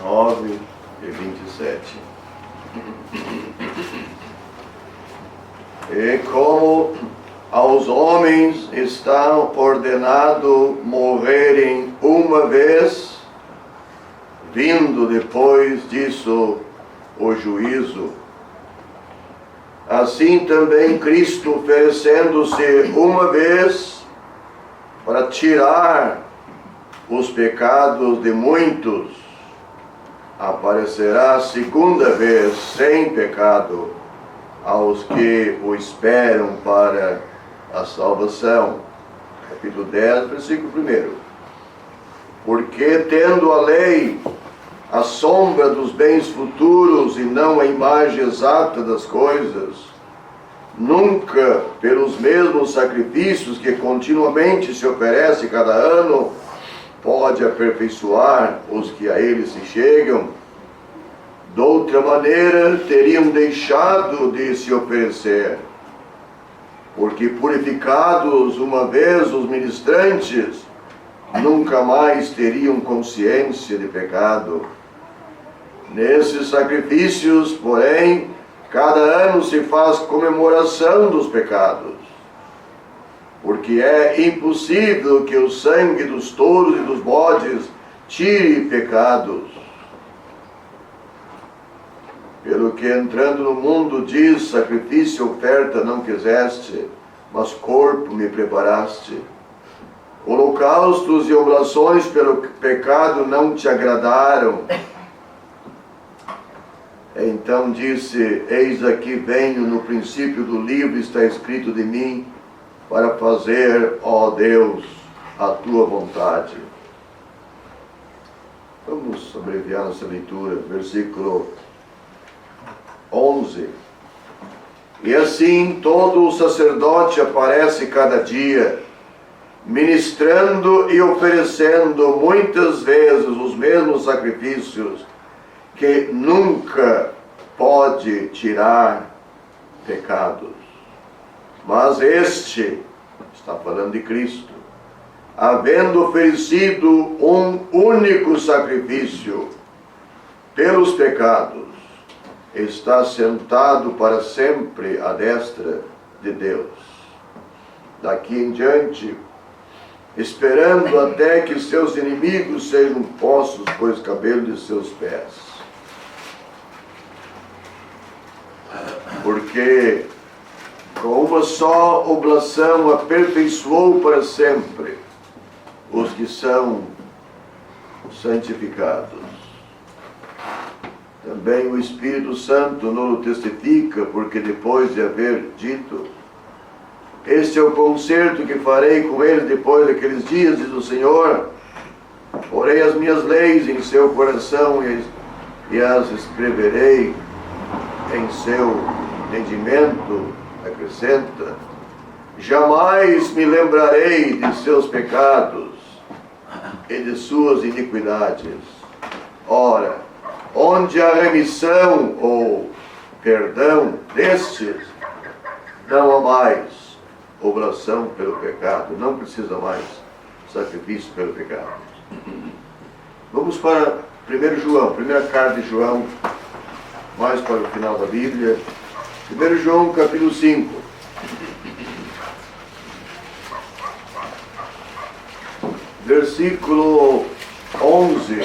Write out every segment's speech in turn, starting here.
9 e 27. E como aos homens está ordenado morrerem uma vez, vindo depois disso o juízo, assim também Cristo, oferecendo-se uma vez para tirar os pecados de muitos, aparecerá segunda vez sem pecado aos que o esperam para a salvação. Capítulo 10, versículo 1. Porque tendo a lei a sombra dos bens futuros e não a imagem exata das coisas, nunca pelos mesmos sacrifícios que continuamente se oferece cada ano, pode aperfeiçoar os que a ele se chegam. De outra maneira, teriam deixado de se oferecer, porque purificados uma vez os ministrantes, nunca mais teriam consciência de pecado. Nesses sacrifícios, porém, cada ano se faz comemoração dos pecados, porque é impossível que o sangue dos touros e dos bodes tire pecados. Pelo que entrando no mundo diz, sacrifício e oferta não quiseste, mas corpo me preparaste. Holocaustos e oblações pelo pecado não te agradaram. Então disse, eis aqui venho, no princípio do livro está escrito de mim, para fazer, ó Deus, a tua vontade. Vamos abreviar nossa leitura, versículo 11. E assim todo o sacerdote aparece cada dia, ministrando e oferecendo muitas vezes os mesmos sacrifícios, que nunca pode tirar pecados. Mas este, está falando de Cristo, havendo oferecido um único sacrifício pelos pecados, está sentado para sempre à destra de Deus. Daqui em diante, esperando até que seus inimigos sejam postos por escabelo de seus pés. Porque com uma só oblação aperfeiçoou para sempre os que são santificados. Também o Espírito Santo nos testifica, porque depois de haver dito, este é o concerto que farei com eles depois daqueles dias, diz o Senhor, porei as minhas leis em seu coração e as escreverei em seu entendimento, acrescenta, jamais me lembrarei de seus pecados e de suas iniquidades. Ora, onde há remissão ou perdão destes, não há mais oblação pelo pecado, não precisa mais sacrifício pelo pecado. Vamos para 1 João, primeira carta de João, mais para o final da Bíblia. 1 João, capítulo 5. Versículo 11.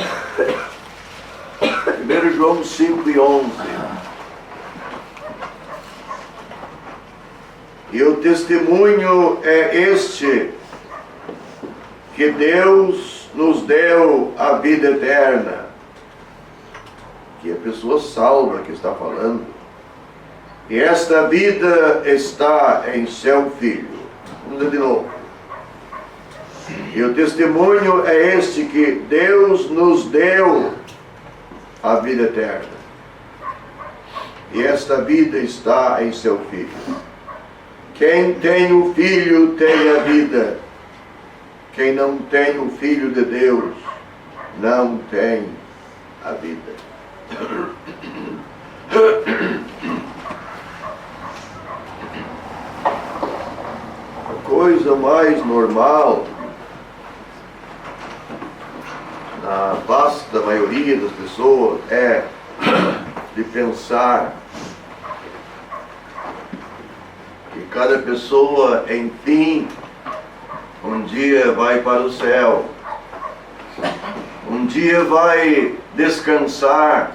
1 João 5 e 11. E o testemunho é este, que Deus nos deu a vida eterna. Que a pessoa salva que está falando. E esta vida está em seu Filho. Vamos ler de novo. E o testemunho é este, que Deus nos deu a vida eterna. E esta vida está em seu Filho. Quem tem o Filho tem a vida. Quem não tem o Filho de Deus não tem a vida. A coisa mais normal na vasta maioria das pessoas é de pensar que cada pessoa, enfim, um dia vai para o céu, um dia vai descansar,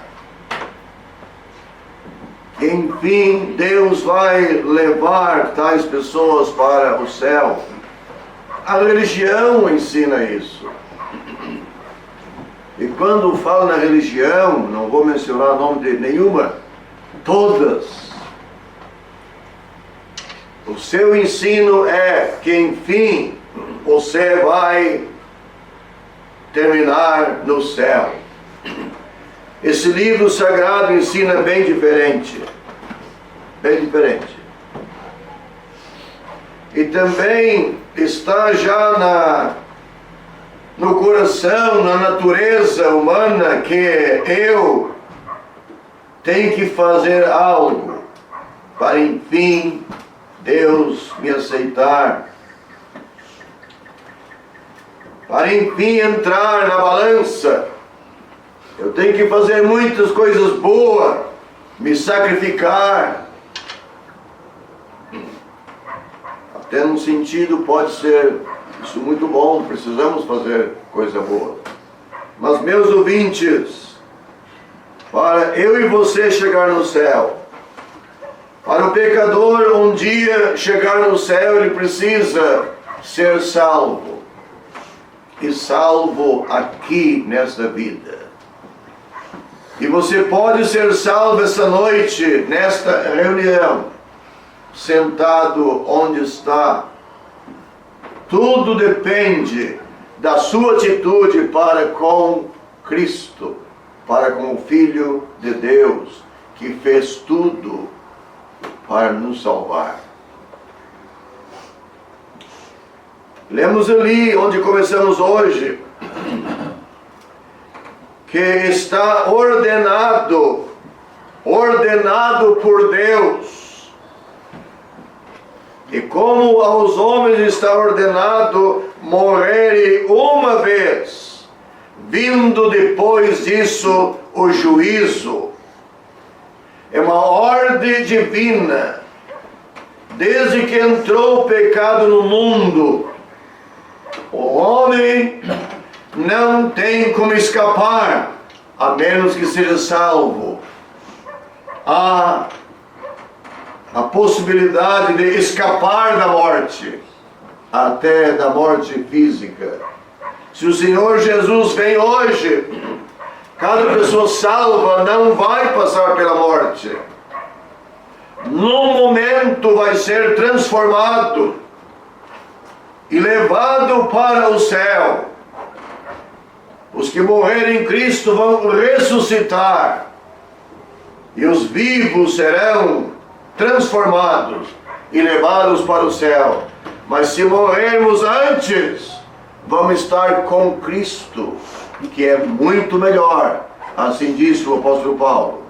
enfim, Deus vai levar tais pessoas para o céu. A religião ensina isso. E quando falo na religião, não vou mencionar o nome de nenhuma, todas. O seu ensino é que, enfim, você vai terminar no céu. Esse livro sagrado ensina bem diferente. Bem diferente. E também está já no coração, na natureza humana, que eu tenho que fazer algo para, enfim, Deus me aceitar. Para, enfim, entrar na balança. Eu tenho que fazer muitas coisas boas, me sacrificar. Até num sentido pode ser isso muito bom, precisamos fazer coisa boa. Mas, meus ouvintes, para eu e você chegar no céu, para o pecador um dia chegar no céu, ele precisa ser salvo. E salvo aqui nesta vida. E você pode ser salvo essa noite, nesta reunião, sentado onde está. Tudo depende da sua atitude para com Cristo, para com o Filho de Deus, que fez tudo para nos salvar. Lemos ali, onde começamos hoje, que está ordenado por Deus. E como aos homens está ordenado morrerem uma vez, vindo depois disso o juízo. É uma ordem divina. Desde que entrou o pecado no mundo, o homem não tem como escapar, a menos que seja salvo. Há a possibilidade de escapar da morte, até da morte física. Se o Senhor Jesus vem hoje, cada pessoa salva não vai passar pela morte. Num momento vai ser transformado e levado para o céu. Os que morrerem em Cristo vão ressuscitar, e os vivos serão transformados e levados para o céu. Mas se morrermos antes, vamos estar com Cristo, que é muito melhor. Assim disse o apóstolo Paulo.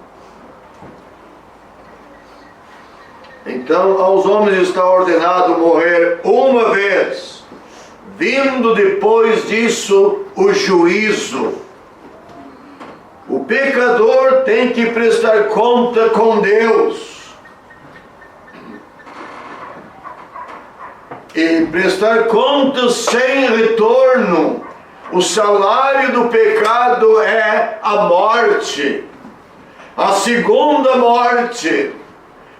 Então, aos homens está ordenado morrer uma vez, vindo depois disso o juízo. O pecador tem que prestar conta com Deus. E prestar contas sem retorno. O salário do pecado é a morte. A segunda morte,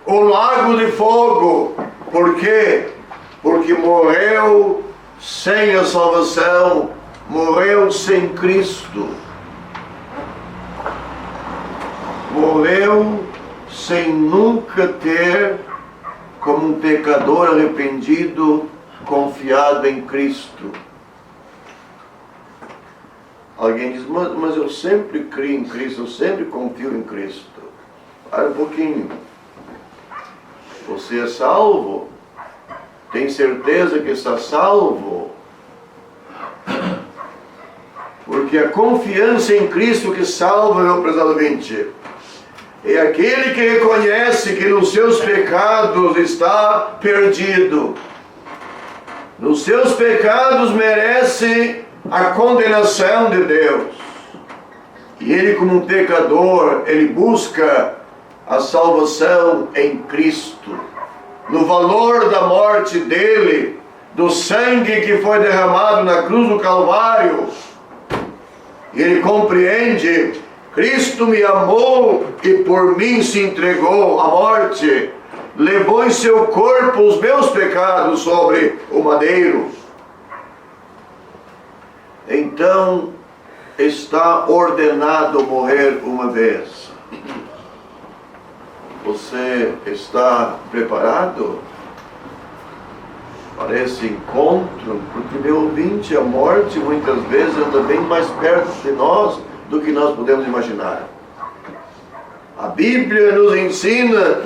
o lago de fogo. Por quê? Porque morreu sem a salvação, morreu sem Cristo. Morreu sem nunca ter, como um pecador arrependido, confiado em Cristo. Alguém diz, mas eu sempre creio em Cristo, eu sempre confio em Cristo. Para um pouquinho. Você é salvo? Tem certeza que está salvo? Porque a confiança em Cristo que salva, meu prezado ouvinte, é aquele que reconhece que nos seus pecados está perdido. Nos seus pecados merece a condenação de Deus. E ele, como um pecador, ele busca a salvação em Cristo, no valor da morte dele, do sangue que foi derramado na cruz do Calvário. E ele compreende: Cristo me amou e por mim se entregou à morte, levou em seu corpo os meus pecados sobre o madeiro. Então está ordenado morrer uma vez. Você está preparado para esse encontro? Porque, meu ouvinte, a morte muitas vezes anda bem mais perto de nós do que nós podemos imaginar. A Bíblia nos ensina: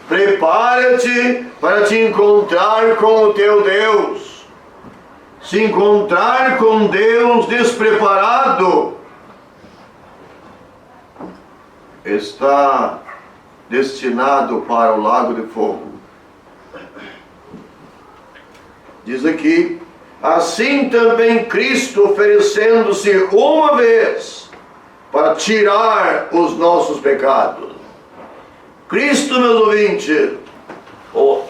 prepara-te para te encontrar com o teu Deus. Se encontrar com Deus despreparado está destinado para o lago de fogo. Diz aqui: assim também Cristo, oferecendo-se uma vez para tirar os nossos pecados. Cristo, meus ouvintes,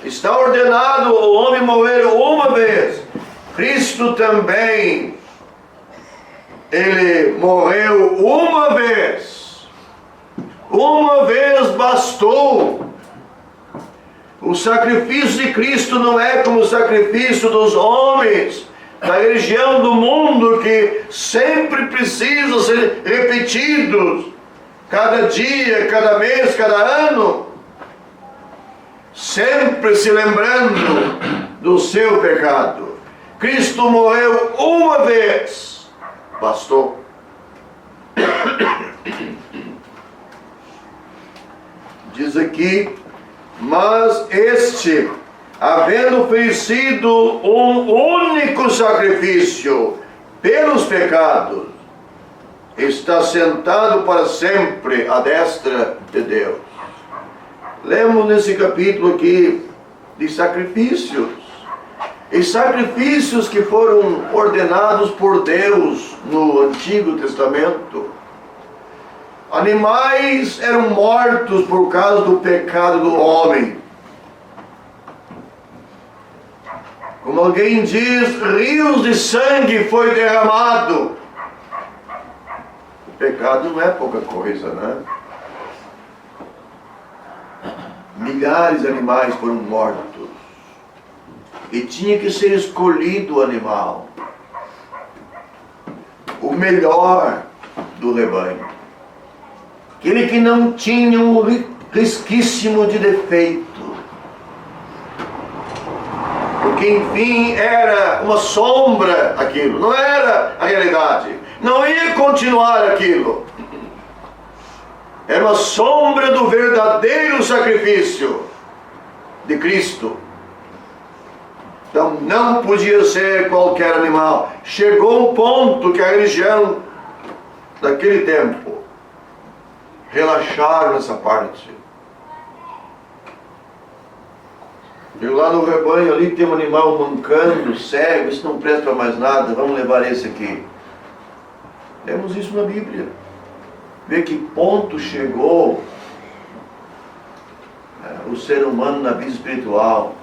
está ordenado o homem morrer uma vez. Cristo também, ele morreu uma vez. Uma vez bastou. O sacrifício de Cristo não é como o sacrifício dos homens da religião do mundo, que sempre precisam ser repetidos, cada dia, cada mês, cada ano, sempre se lembrando do seu pecado. Cristo morreu uma vez, bastou. Diz aqui: mas este, havendo oferecido um único sacrifício pelos pecados, está sentado para sempre à destra de Deus. Lemos nesse capítulo aqui de sacrifícios. E sacrifícios que foram ordenados por Deus no Antigo Testamento. Animais eram mortos por causa do pecado do homem. Como alguém diz, rios de sangue foi derramado. O pecado não é pouca coisa, né? Milhares de animais foram mortos. E tinha que ser escolhido o animal, o melhor do rebanho, aquele que não tinha um risquíssimo de defeito, porque enfim era uma sombra aquilo, não era a realidade, não ia continuar aquilo, era uma sombra do verdadeiro sacrifício de Cristo. Então não podia ser qualquer animal. Chegou um ponto que a religião daquele tempo relaxaram nessa parte. E lá no rebanho ali tem um animal mancando, cego, isso não presta para mais nada, vamos levar esse aqui. Temos isso na Bíblia. Vê que ponto chegou o ser humano na vida espiritual.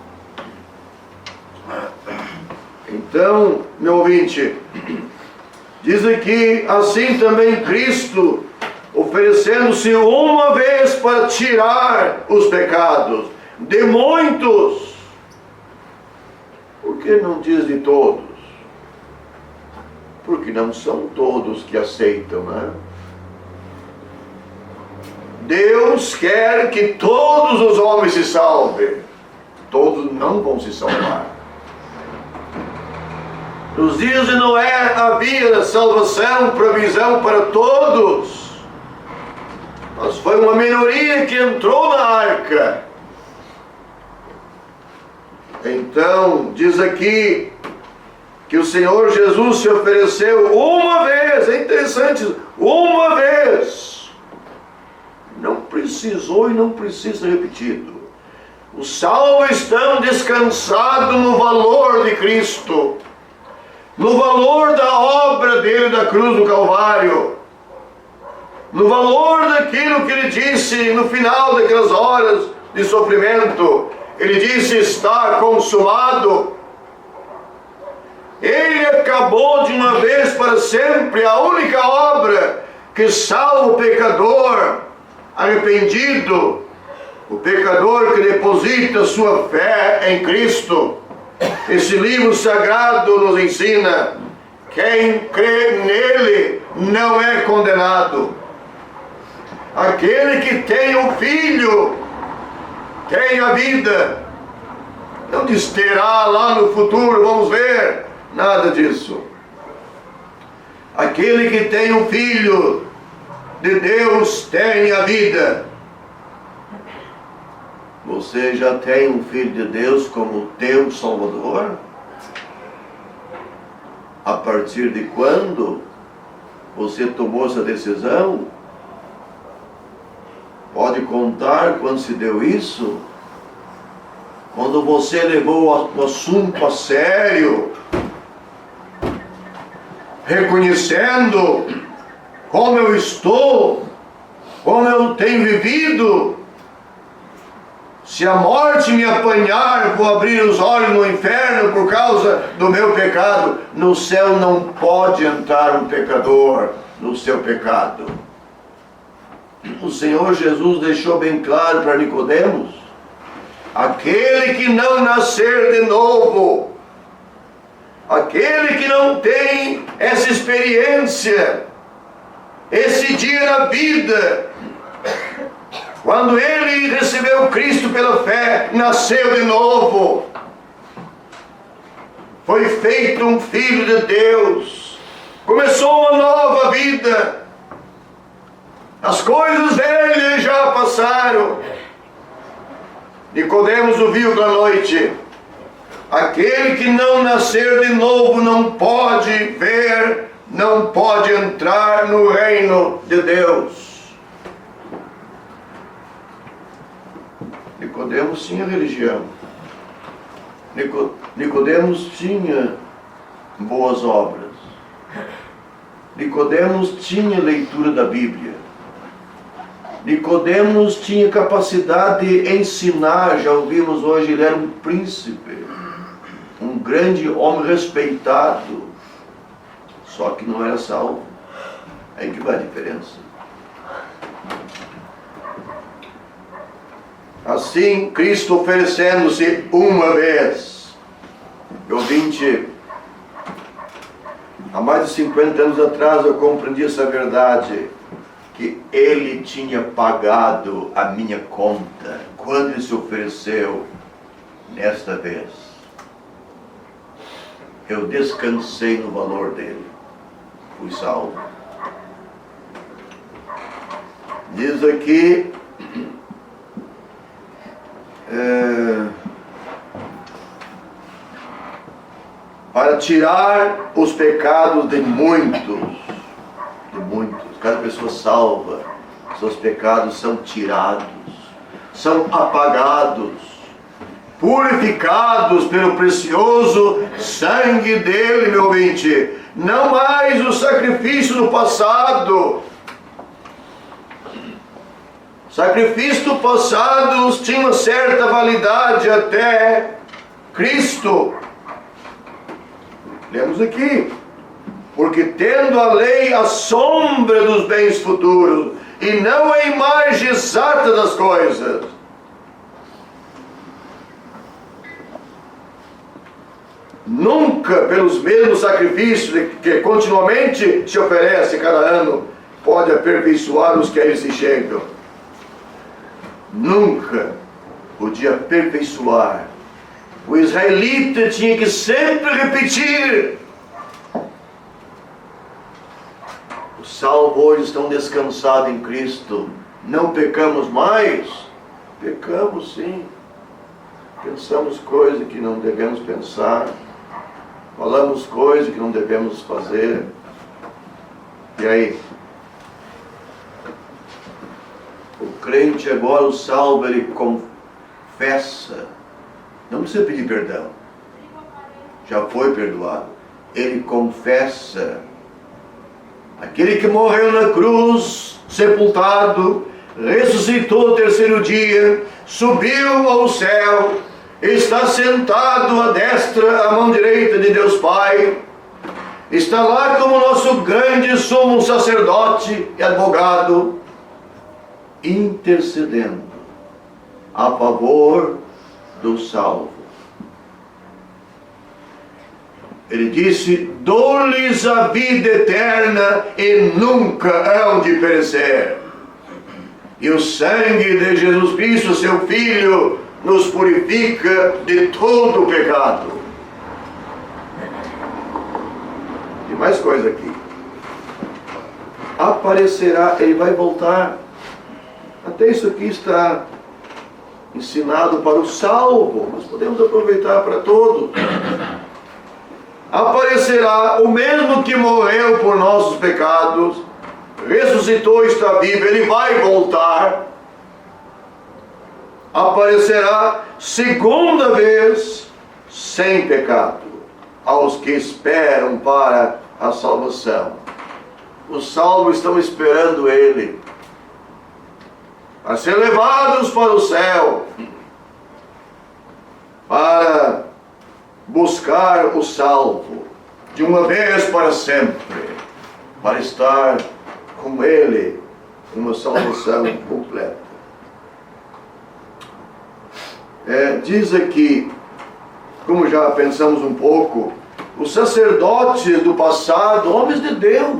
Então, meu ouvinte, diz aqui: assim também Cristo, oferecendo-se uma vez para tirar os pecados de muitos. Por que não diz de todos? Porque não são todos que aceitam, né? Deus quer que todos os homens se salvem. Todos não vão se salvar. Nos dias de Noé havia salvação, provisão para todos. Mas foi uma minoria que entrou na arca. Então, diz aqui que o Senhor Jesus se ofereceu uma vez. É interessante, uma vez. Não precisou e não precisa ser repetido. Os salvos estão descansados no valor de Cristo. no valor da obra dele da cruz do Calvário, no valor daquilo que ele disse no final daquelas horas de sofrimento. Ele disse: está consumado. Ele acabou de uma vez para sempre a única obra que salva o pecador arrependido, o pecador que deposita sua fé em Cristo. Esse livro sagrado nos ensina: quem crê nele não é condenado. Aquele que tem o Filho tem a vida. Não diz terá lá no futuro, vamos ver. Nada disso. Aquele que tem o Filho de Deus tem a vida. Você já tem um Filho de Deus como teu Salvador? A partir de quando você tomou essa decisão? Pode contar quando se deu isso? Quando você levou o assunto a sério, reconhecendo como eu estou, como eu tenho vivido. Se a morte me apanhar, vou abrir os olhos no inferno por causa do meu pecado. No céu não pode entrar um pecador no seu pecado. O Senhor Jesus deixou bem claro para Nicodemos: aquele que não nascer de novo, aquele que não tem essa experiência, esse dia na vida, quando ele recebeu Cristo pela fé, nasceu de novo, foi feito um filho de Deus, começou uma nova vida, as coisas velhas já passaram. Nicodemos ouviu pela noite: aquele que não nascer de novo não pode ver, não pode entrar no reino de Deus. Nicodemos tinha religião. Nicodemos tinha boas obras. Nicodemos tinha leitura da Bíblia. Nicodemos tinha capacidade de ensinar. Já ouvimos hoje, ele era um príncipe, um grande homem respeitado, só que não era salvo. Aí que vai a diferença. Assim, Cristo oferecendo-se uma vez. Ouvinte, há mais de 50 anos atrás eu compreendi essa verdade, que Ele tinha pagado a minha conta quando Ele se ofereceu nesta vez. Eu descansei no valor dele, fui salvo. Diz aqui, para tirar os pecados de muitos. Cada pessoa salva, seus pecados são tirados, são apagados, purificados pelo precioso sangue dele, meu ouvinte. Não mais o sacrifício do passado. Sacrifício do passado tinha uma certa validade até Cristo. Lemos aqui: porque tendo a lei a sombra dos bens futuros, e não a imagem exata das coisas. Nunca pelos mesmos sacrifícios que continuamente se oferece cada ano, pode aperfeiçoar os que a ele se chegam. Nunca podia aperfeiçoar. O israelita tinha que sempre repetir. Os salvos hoje estão descansados em Cristo. Não pecamos mais? Pecamos sim. Pensamos coisas que não devemos pensar. Falamos coisas que não devemos fazer. E aí? O crente agora, o salvo, ele confessa. Não precisa pedir perdão. Já foi perdoado. ele confessa. Aquele que morreu na cruz, sepultado, ressuscitou ao terceiro dia, subiu ao céu, está sentado à destra, à mão direita de Deus Pai, está lá como nosso grande sumo sacerdote e advogado, intercedendo a favor do salvo. Ele disse: dou-lhes a vida eterna e nunca hão de perecer. E o sangue de Jesus Cristo, seu Filho, nos purifica de todo o pecado. Tem mais coisa aqui. Aparecerá, ele vai voltar. Até isso aqui está ensinado para o salvo, mas podemos aproveitar para todos. Aparecerá o mesmo que morreu por nossos pecados, ressuscitou, está vivo, ele vai voltar. Aparecerá segunda vez sem pecado aos que esperam para a salvação. Os salvos estão esperando ele a ser levados para o céu, para buscar o salvo de uma vez para sempre, para estar com ele uma salvação completa. Diz aqui, como já pensamos um pouco, os sacerdotes do passado, homens de Deus,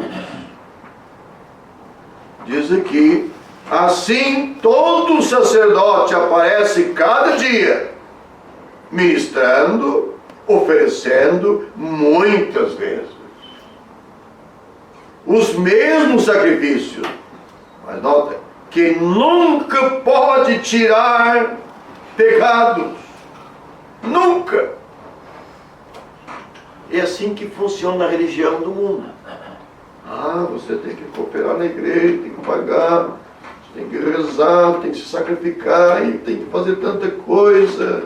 diz aqui, assim todo sacerdote aparece cada dia, ministrando, oferecendo muitas vezes os mesmos sacrifícios, mas nota que nunca pode tirar pecados, nunca. É assim que funciona a religião do mundo. Você tem que cooperar na igreja, tem que pagar, você tem que rezar, tem que se sacrificar, e tem que fazer tanta coisa.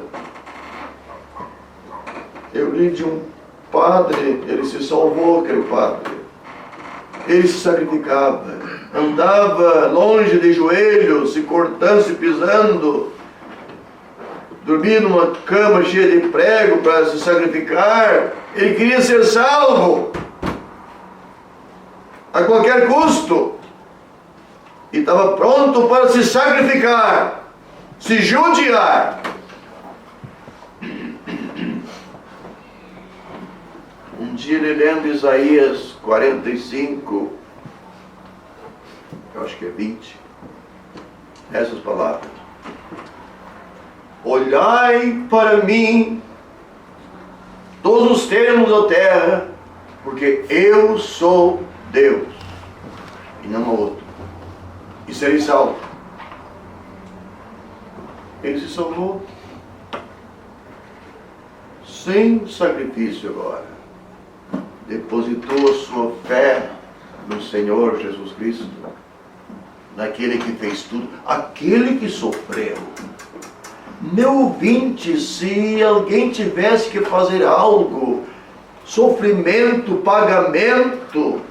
Eu li de um padre, ele se salvou, aquele padre. Ele se sacrificava, andava longe de joelhos, se cortando, se pisando, dormia numa cama cheia de prego para se sacrificar. Ele queria ser salvo a qualquer custo e estava pronto para se sacrificar, se judiar. Um dia ele lendo Isaías 45, eu acho que é 20, essas palavras: olhai para mim, todos os termos da terra, porque eu sou Deus, e não há outro, e serei salvo. Ele se salvou sem sacrifício agora. Depositou a sua fé no Senhor Jesus Cristo, naquele que fez tudo, aquele que sofreu. Meu ouvinte, se alguém tivesse que fazer algo, sofrimento, pagamento,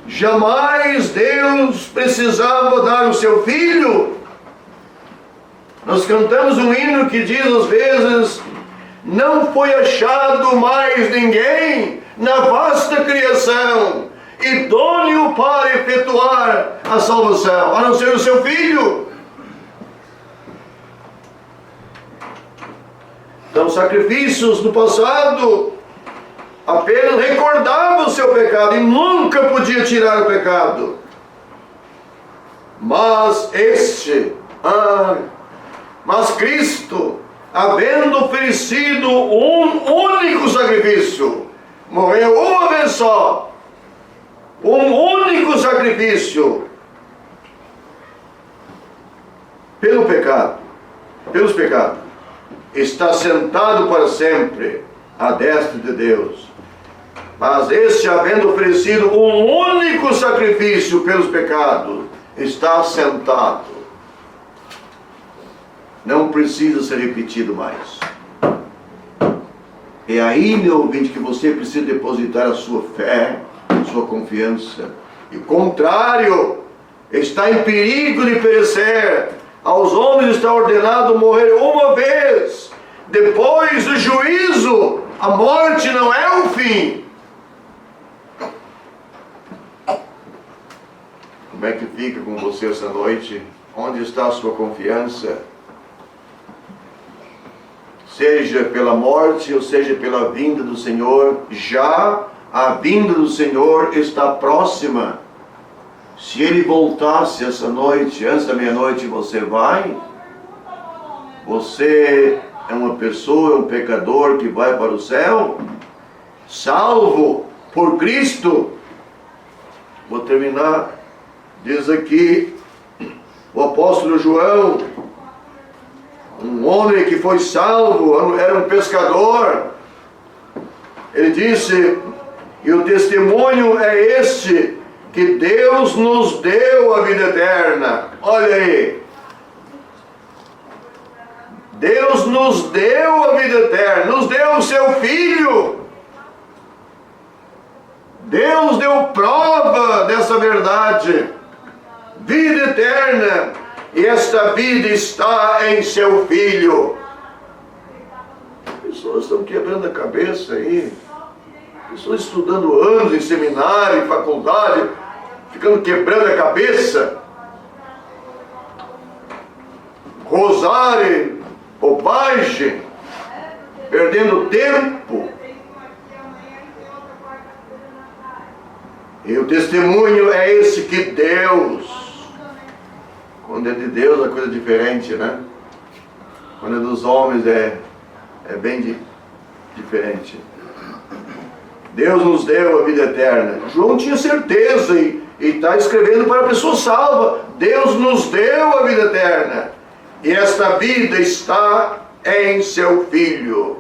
jamais Deus precisava dar o seu Filho. Nós cantamos um hino que diz às vezes: não foi achado mais ninguém na vasta criação idôneo para efetuar a salvação, a não ser o seu Filho. Então, sacrifícios do passado apenas recordavam o seu pecado e nunca podia tirar o pecado. Mas mas Cristo, havendo oferecido um único sacrifício, morreu uma vez só, um único sacrifício pelos pecados, está sentado para sempre à destra de Deus. Mas este, havendo oferecido um único sacrifício pelos pecados, está sentado. Não precisa ser repetido mais. É aí, meu ouvinte, que você precisa depositar a sua fé, a sua confiança. E o contrário, está em perigo de perecer. Aos homens está ordenado morrer uma vez. Depois do juízo, a morte não é o fim. Como é que fica com você essa noite? Onde está a sua confiança? Seja pela morte ou seja pela vinda do Senhor, já a vinda do Senhor está próxima. Se Ele voltasse essa noite, antes da meia-noite, você vai? Você é uma pessoa, é um pecador que vai para o céu? Salvo por Cristo? Vou terminar. Diz aqui o apóstolo João, um homem que foi salvo, era um pescador. Ele disse, e o testemunho é este, que Deus nos deu a vida eterna. Olha aí. Deus nos deu a vida eterna, nos deu o seu Filho. Deus deu prova dessa verdade. Vida eterna. E esta vida está em seu Filho. Pessoas estão quebrando a cabeça aí. Pessoas estudando anos em seminário, em faculdade, ficando quebrando a cabeça. Rosário, bobagem, perdendo tempo. E o testemunho é esse, que Deus, quando é de Deus a coisa é diferente, né? Quando é dos homens é bem diferente. Deus nos deu a vida eterna. João tinha certeza e está escrevendo para a pessoa salva. Deus nos deu a vida eterna. E esta vida está em seu Filho.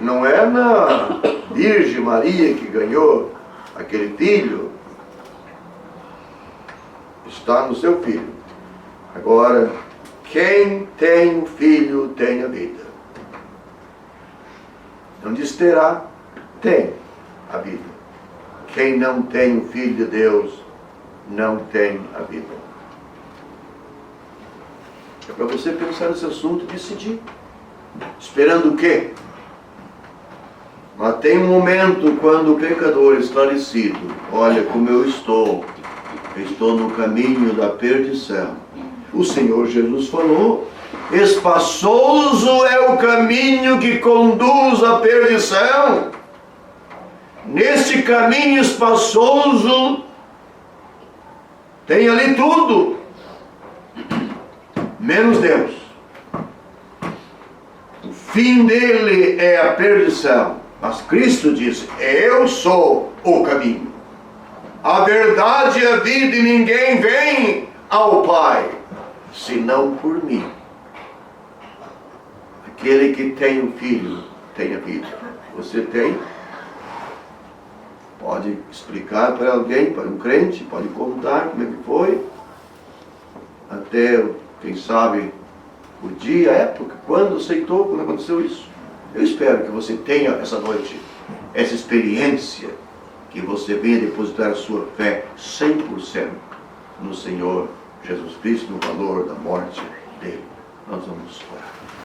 Não é na Virgem Maria que ganhou aquele filho. Está no seu Filho. Agora, quem tem o Filho tem a vida. Não diz terá, tem a vida. Quem não tem o Filho de Deus não tem a vida. É para você pensar nesse assunto e decidir. Esperando o quê? Mas tem um momento quando o pecador esclarecido, olha como eu estou no caminho da perdição. O Senhor Jesus falou, espaçoso é o caminho que conduz à perdição. Neste caminho espaçoso tem ali tudo, menos Deus. O fim dele é a perdição. Mas Cristo disse, eu sou o caminho, a verdade e a vida, e ninguém vem ao Pai senão por mim. Aquele que tem o Filho tem a vida. Você tem? Pode explicar para alguém, para um crente, pode contar como é que foi, até, quem sabe, o dia, a época, quando aceitou, quando aconteceu isso. Eu espero que você tenha essa noite essa experiência, que você venha depositar a sua fé 100% no Senhor Jesus Cristo, no valor da morte dele. Nós vamos orar.